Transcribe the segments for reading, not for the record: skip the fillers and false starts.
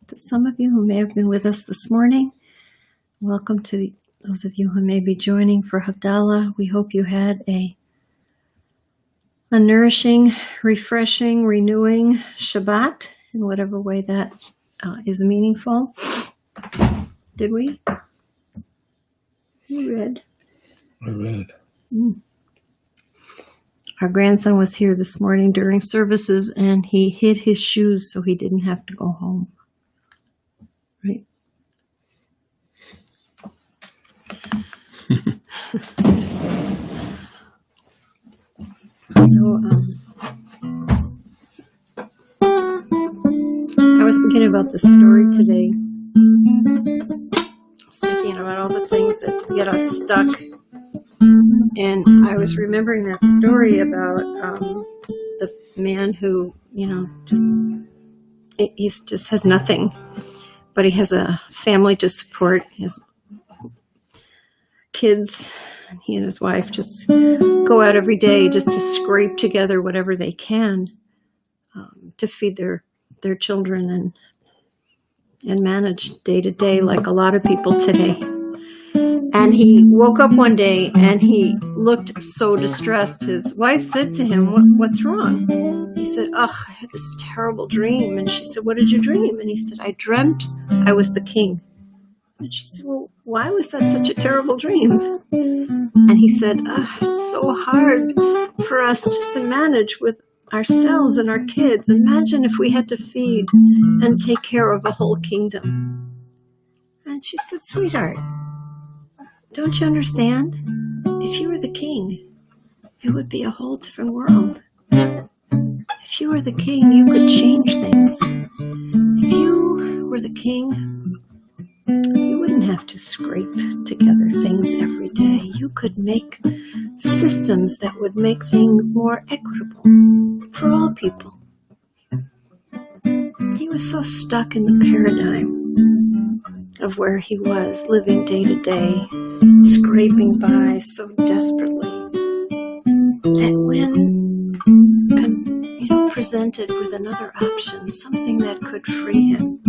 To some of you who may have been with us this morning, welcome to those of you who may be joining for Havdala. We hope you had a nourishing, refreshing, renewing Shabbat in whatever way that is meaningful. Did we? You read? I read. Our grandson was here this morning during services, and he hid his shoes so he didn't have to go home. Right? I was thinking about this story today. I was thinking about all the things that get us stuck. And I was remembering that story about the man who, he just has nothing, but he has a family to support. His kids, and he and his wife just go out every day just to scrape together whatever they can to feed their children and manage day to day like a lot of people today. And he woke up one day and he looked so distressed. His wife said to him, what's wrong? He said, I had this terrible dream. And she said, what did you dream? And he said, I dreamt I was the king. And she said, well, why was that such a terrible dream? And he said, it's so hard for us just to manage with ourselves and our kids. Imagine if we had to feed and take care of a whole kingdom. And she said, sweetheart, don't you understand? If you were the king, it would be a whole different world. If you were the king, you could change things. If you were the king, you wouldn't have to scrape together things every day. You could make systems that would make things more equitable for all people. He was so stuck in the paradigm of where he was, living day to day, scraping by so desperately, that when presented with another option, something that could free him,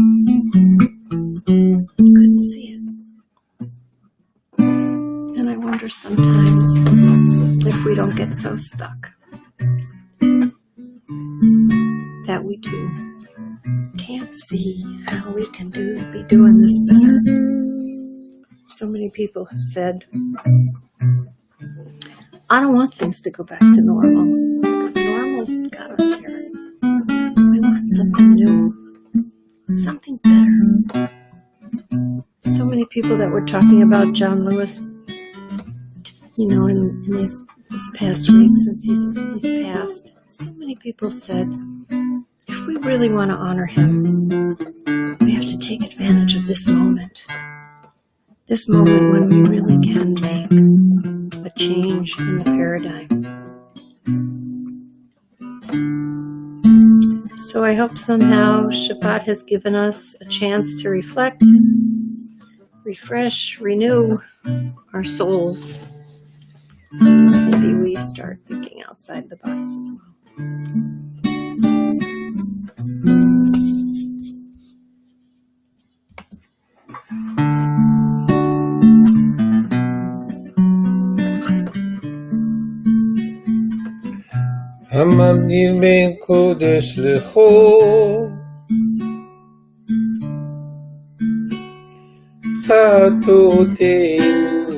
he couldn't see it. And I wonder sometimes if we don't get so stuck that we too can't see how we can be doing this better. So many people have said, I don't want things to go back to normal because normal's got us here. We want something new, something better. So many people that were talking about John Lewis, in this past week since he's passed, so many people said, if we really want to honor him, we have to take advantage of this moment when we really can make a change in the paradigm. So I hope somehow Shabbat has given us a chance to reflect, refresh, renew our souls, so that maybe we start thinking outside the box as well. המבדיל בין קודש לחול, חטאותינו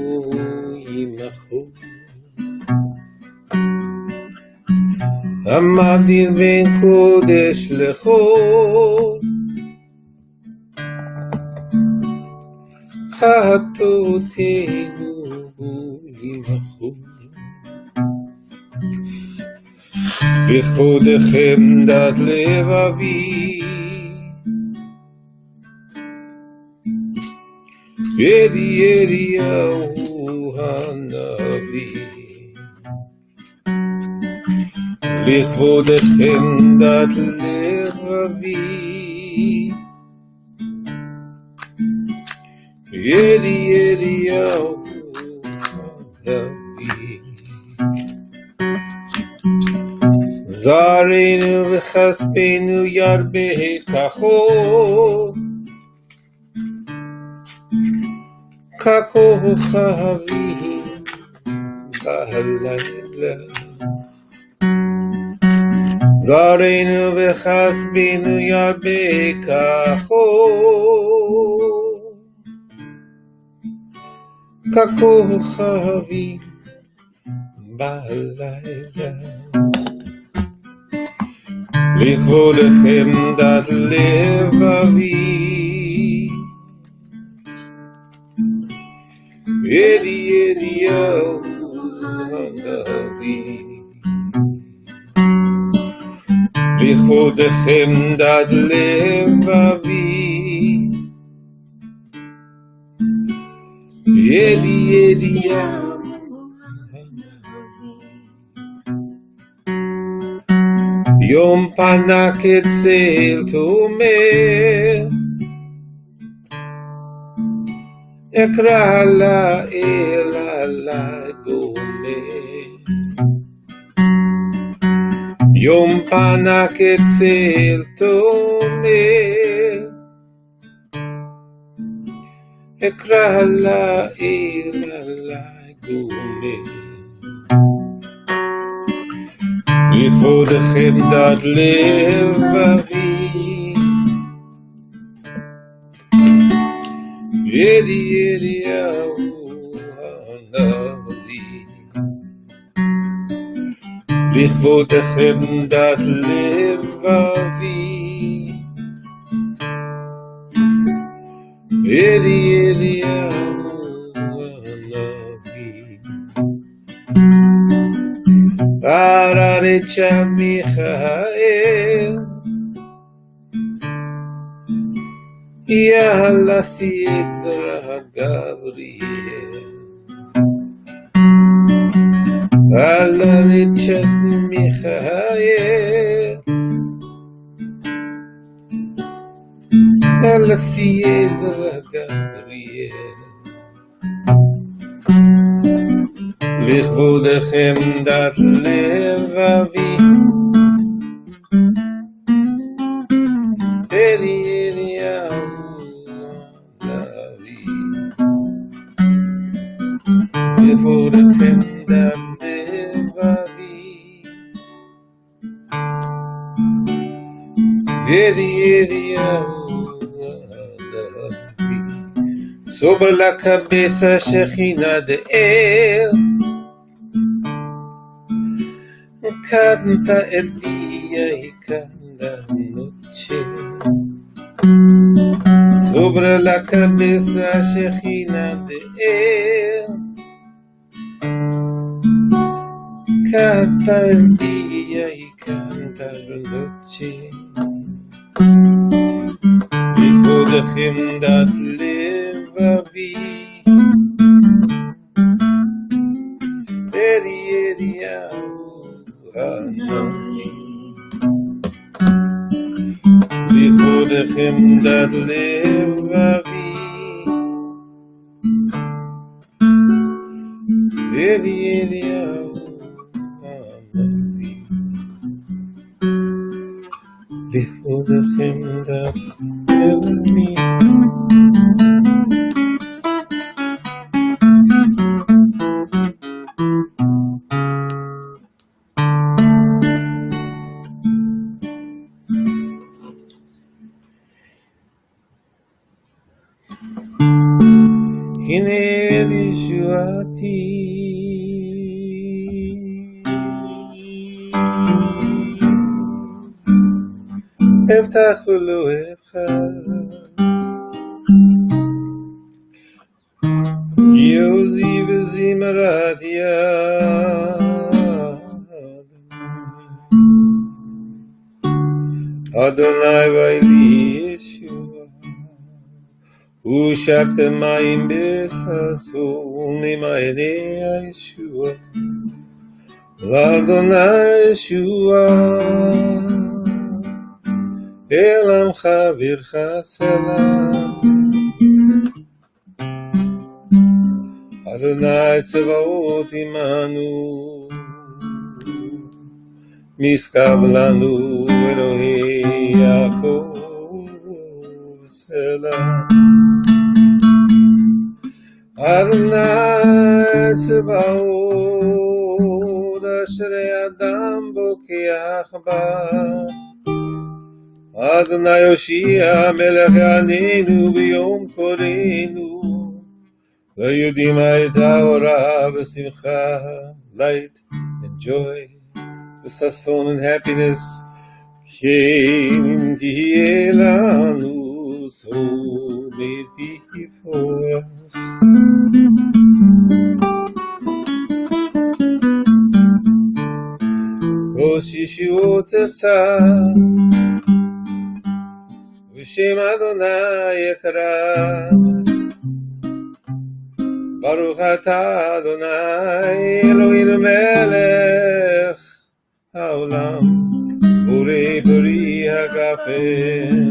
ימחו. המבדיל בין קודש לחול, חטאותינו ימחו. לכבודכם דת לבבי, ידיהו הנביא. לכבודכם דת לבבי, ידיהו הנביא. זרענו וכספנו ירבה כחול, ככוכבים בלילה. זרענו וכספנו ירבה כחול, ככוכבים בלילה. לכבוד חמדת לבבי, ידידיהו הנביא. לכבוד חמדת לבבי, ידידיהו. יום פנה כצל תומר, אקרא לאל עלי גומר. יום פנה כצל תומר, אקרא לאל עלי גומר. לכבוד חמדת לבבי, ידידיהו הנביא. לכבוד חמדת לבבי, ידידיהו הנביא. ארצה מיכאל, יאללה סדרה גבריאל. ארצה מיכאל, יאללה סדרה גבריאל. לכבוד חמדת לבבי, ידידיהו הנביא. לכבוד חמדת לבבי, ידידיהו הנביא. Sobre la cabeza Shekhinah de él, canta el día y canta la noche. Sobre la cabeza Shekhinah de él, canta el día y canta la noche. לכבוד חמדת לבבי, ידידיהו הנביא. לכבוד חמדת לבבי, ידידיהו הנביא. לכבוד חמדת לבבי. הנה ישועתי, אבטח ולא אבחר, יעוזי וזמרת יד אדוני ואלי ישועה. ושפת מים בששון ממעייני הישועה, לאדוני ישועה. אל עמך בירך סלם, אדוני צבאות עמנו, משכב לנו אלוהי יעקב סלם. Adonai Tzevaot Ashrei Adam Bokeach Ba Adonai Yoshia Melech Yaneinu B'Yom Korenu V'Yodim Ha'eta Orah V'Simcha, light and joy, v'sason and happiness came Tihyeh Lanu, so may it be for us. Kosh Yeshuot Esah V'Shem Adonai Yekara Baruch Atah Adonai Eloheinu Melech Haolam Borei Bari Hagafen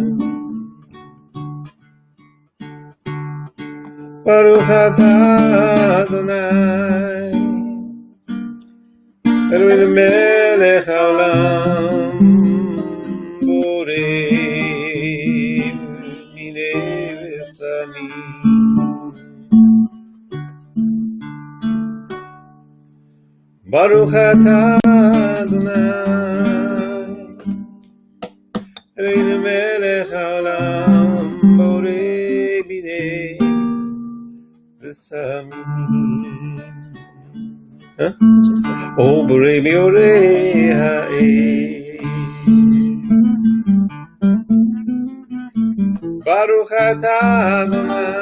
Baruch Atah Adonai Eloheinu Melech Haolam Borei Minei V'Samim Baruch Atah Adonai Eloheinu Melech Haolam Borei Binei V'Samim. Just like Oh, Borei Biorei Ha'ei Baruch Atah Adonai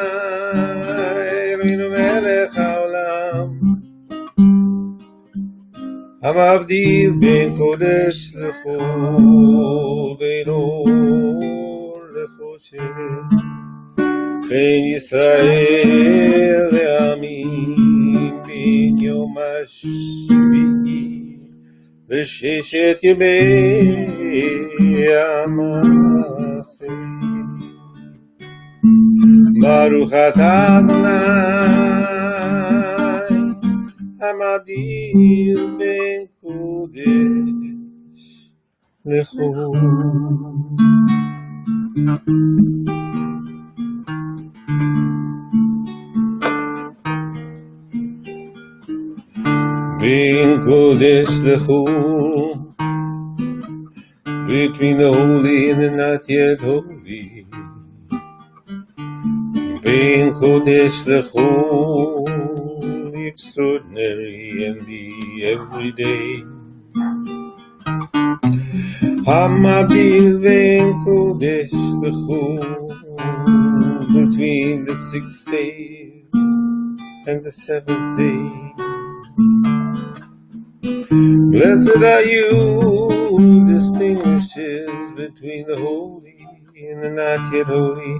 Eloheinu Melech Haolam המבדיל בין קודש לחול, בין אור לחושך, בין ישראל לעמים, בין יום השביעי לששת ימי המעשה. ברוך אתה אדוני המבדיל בין קודש לחול. בין קודש לחול, between the holy and the not yet holy. בין קודש לחול, the extraordinary and the everyday. המבדיל בין קודש לחול, between the 6 days and the 7th day. Blessed are you who distinguishes between the holy and the not yet holy.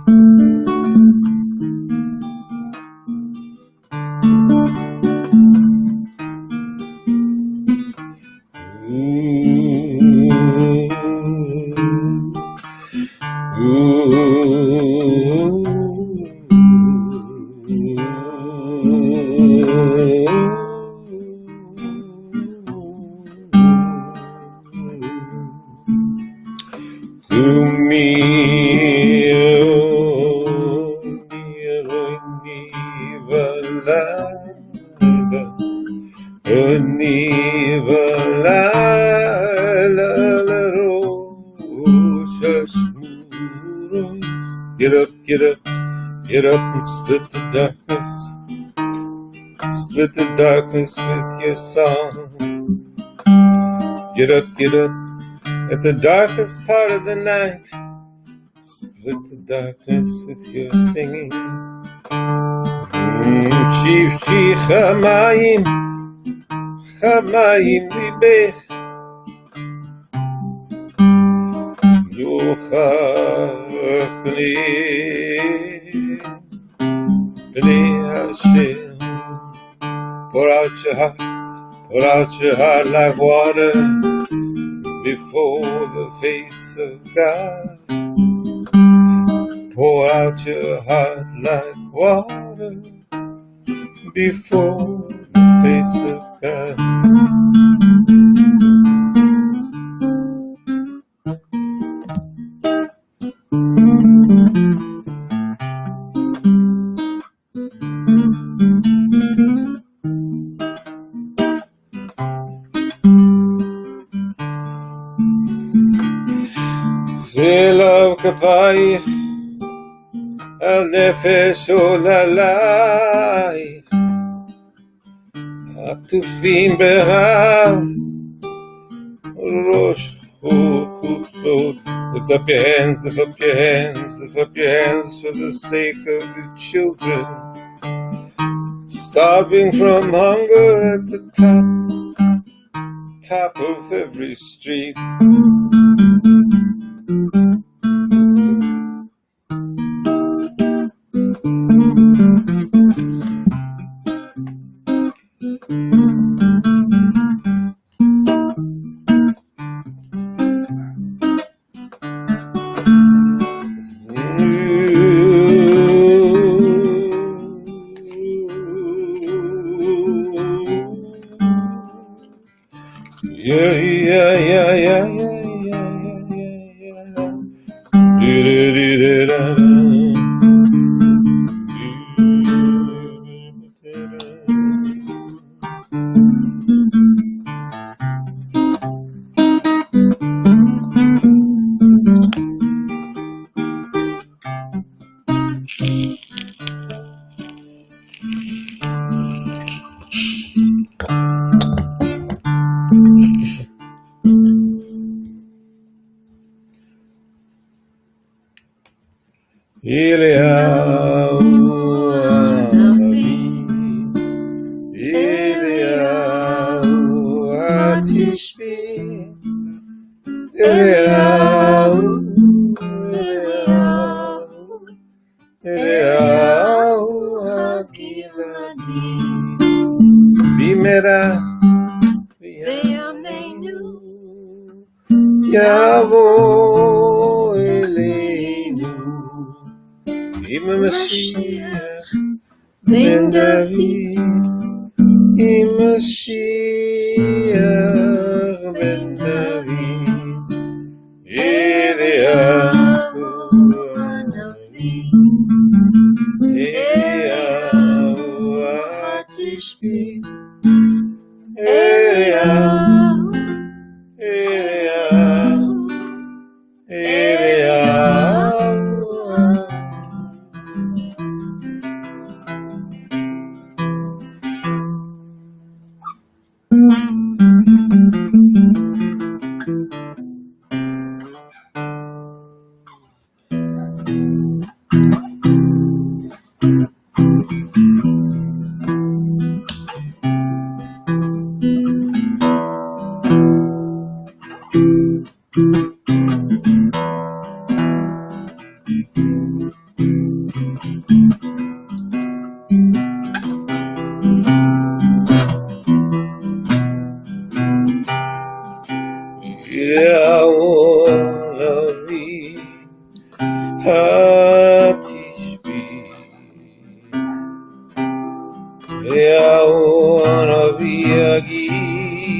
Get up, get up, get up and split the darkness. Split the darkness with your song. Get up at the darkest part of the night. Split the darkness with your singing. Chief Chamayim, Chamayim libech. Yochach b'nei Hashem. Pour out your heart like water before the face of God. Pour out your heart like water before the face of God. כפייך על נפש עוללייך עטופים בהר ראש חוצות. Lift up your hands, lift up your hands, lift up your hands for the sake of the children starving from hunger at the top of every street. Eliyahu Hanavi, Eliyahu Hatishbi, Eliyahu, Eliyahu Hakiladi, Bimera V'yameinu Yavo Eleinu Im Mashiach Ben David, Im Mashiach Ben David, Eliyahu Hanavi, Eliyahu Hatishbi, Eliyahu, Eliyahu, Eliyahu. Eliyahu Hanavi Hatishbi, Eliyahu Hanavi Agiladi,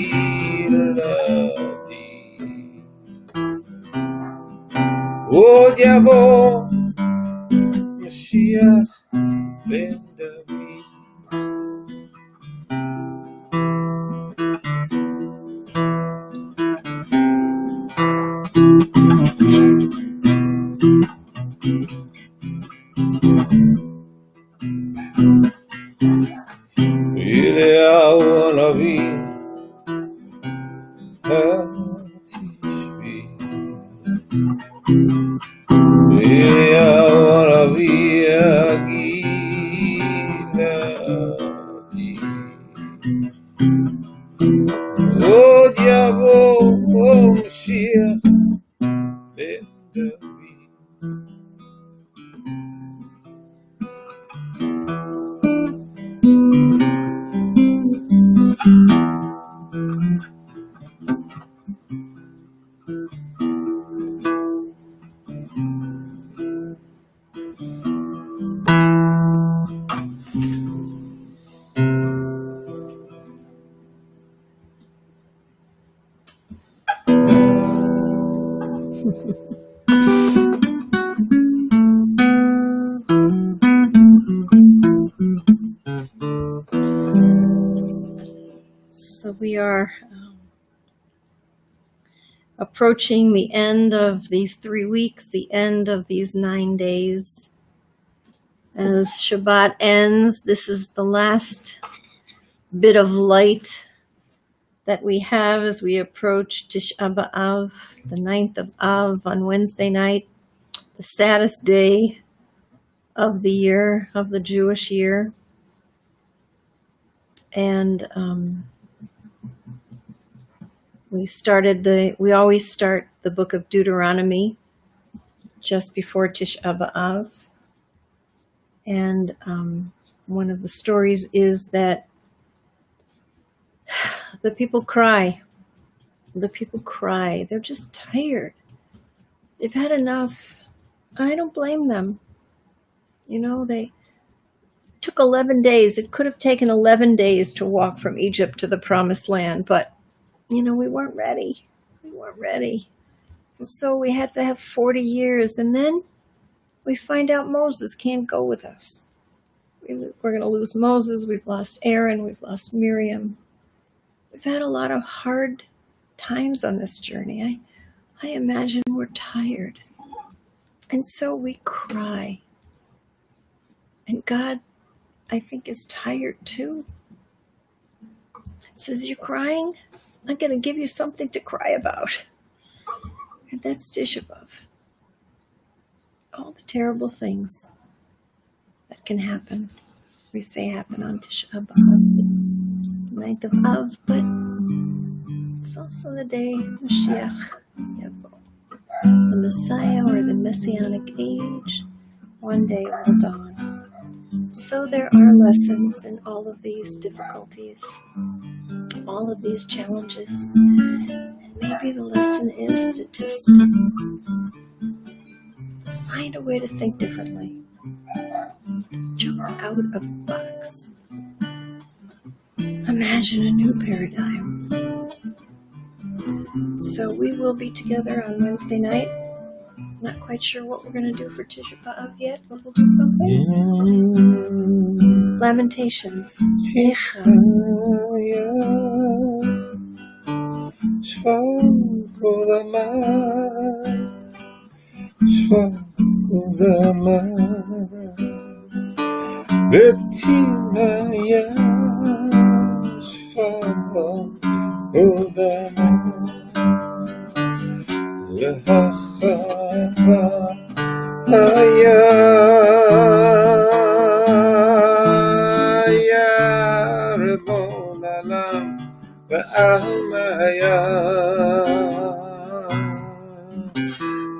Od Yavo Mashiach Ben David. Eliyahu Hanavi Hatishbi, Eliyahu Hanavi Agiladi, Od Yavo Mashiach Ben David. So we are approaching the end of these 3 weeks, the end of these 9 days. As Shabbat ends, this is the last bit of light that we have as we approach Tisha B'Av, the 9th of Av on Wednesday night, the saddest day of the year, of the Jewish year. And we always start the book of Deuteronomy just before Tisha B'Av. And one of the stories is that the people cry. The people cry. They're just tired. They've had enough. I don't blame them. You know, they took 11 days. It could have taken 11 days to walk from Egypt to the promised land, but, you know, we weren't ready. We weren't ready. And so we had to have 40 years. And then we find out Moses can't go with us. We're going to lose Moses. We've lost Aaron. We've lost Miriam. We've had a lot of hard times on this journey. I imagine we're tired. And so we cry. And God, I think, is tired too. It says, you're crying? I'm going to give you something to cry about. And that's Tisha B'Av. All the terrible things that can happen. We say happen on Tisha B'Av, the 9th of Av, but it's also the day Mashiach Yavo. The Messiah, or the Messianic age, one day will dawn. So there are lessons in all of these difficulties, all of these challenges. And maybe the lesson is to just find a way to think differently. Jump out of the box. Imagine a new paradigm. So we will be together on Wednesday night. Not quite sure what we're going to do for Tisha B'Av yet, but we'll do something. Lamentations.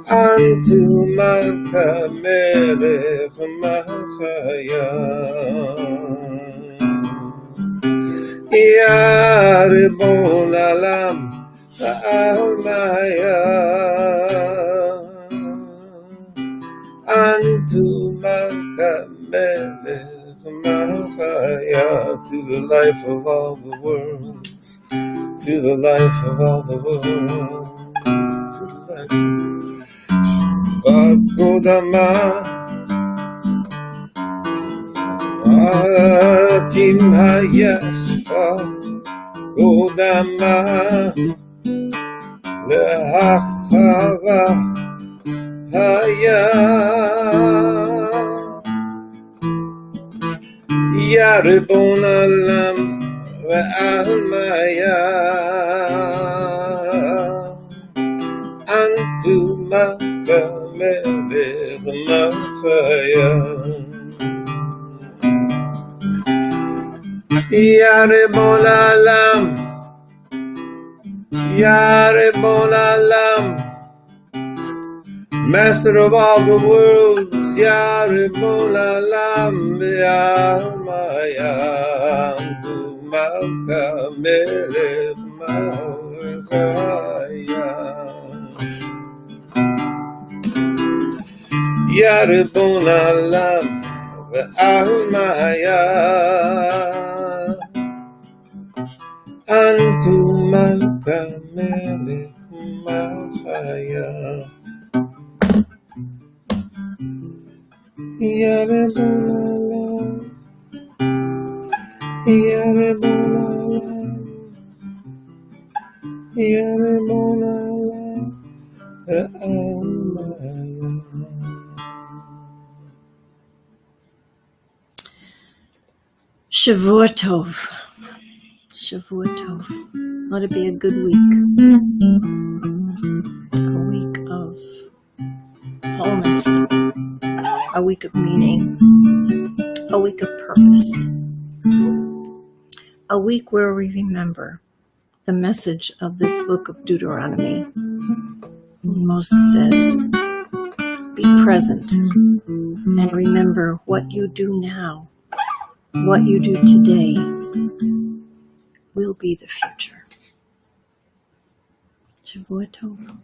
Antu Malka Melech Machaya Ya Ribbon Alam Almaya Antu Malka Melech Machaya, to the life of all the worlds, to the life of all the worlds, to the life of Kodama Atim Hayasfa Kodama Lehachava Haya Yaribon Alam Ve'almaya Antu Maka Melech Machaya Yaribon Alam Yaribon Alam, Master of all the worlds, Yaribon Alam Ve'almaya Antu Malka Melech Machaya Yaribon Alam Ve'almaya Antu Malka Melech Machaya Yaribon Alam Yaribon Alam Yaribon Alam Shavua Tov. Shavua Tov. Let it be a good week. A week of wholeness. A week of meaning. A week of purpose. A week where we remember the message of this book of Deuteronomy. Moses says, be present and remember what you do now, what you do today will be the future. Shavua Tov.